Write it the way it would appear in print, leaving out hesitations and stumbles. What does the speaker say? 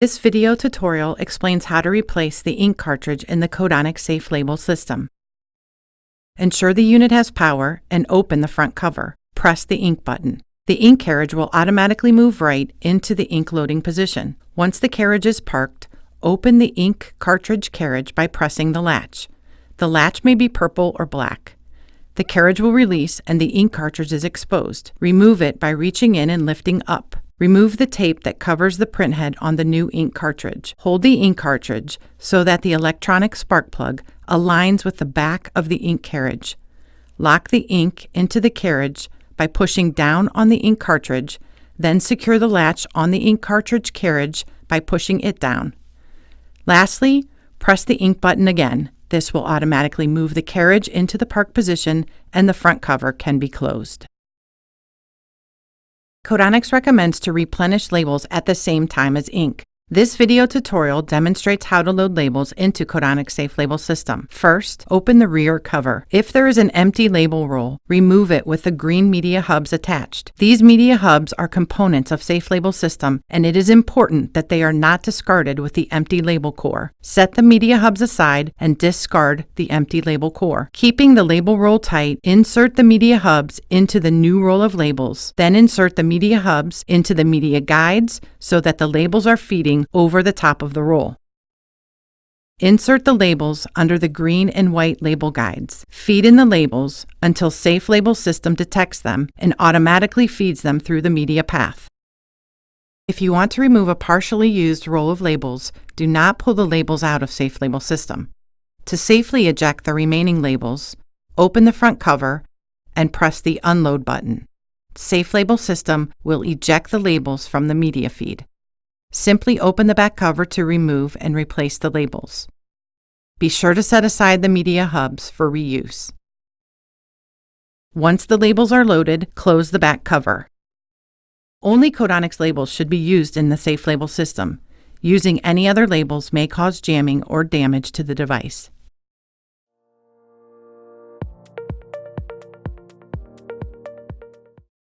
This video tutorial explains how to replace the ink cartridge in the Codonics Safe Label System. Ensure the unit has power and open the front cover. Press the ink button. The ink carriage will automatically move right into the ink loading position. Once the carriage is parked, open the ink cartridge carriage by pressing the latch. The latch may be purple or black. The carriage will release and the ink cartridge is exposed. Remove it by reaching in and lifting up. Remove the tape that covers the printhead on the new ink cartridge. Hold the ink cartridge so that the electronic spark plug aligns with the back of the ink carriage. Lock the ink into the carriage by pushing down on the ink cartridge, then secure the latch on the ink cartridge carriage by pushing it down. Lastly, press the ink button again. This will automatically move the carriage into the park position and the front cover can be closed. Codonics recommends to replenish labels at the same time as ink. This video tutorial demonstrates how to load labels into Codonics Safe Label System. First, open the rear cover. If there is an empty label roll, remove it with the green media hubs attached. These media hubs are components of Safe Label System, and it is important that they are not discarded with the empty label core. Set the media hubs aside and discard the empty label core. Keeping the label roll tight, insert the media hubs into the new roll of labels. Then insert the media hubs into the media guides so that the labels are feeding over the top of the roll. Insert the labels under the green and white label guides. Feed in the labels until Safe Label System detects them and automatically feeds them through the media path. If you want to remove a partially used roll of labels, do not pull the labels out of Safe Label System. To safely eject the remaining labels, open the front cover and press the Unload button. Safe Label System will eject the labels from the media feed. Simply open the back cover to remove and replace the labels. Be sure to set aside the media hubs for reuse. Once the labels are loaded, close the back cover. Only Codonics labels should be used in the Safe Label System. Using any other labels may cause jamming or damage to the device.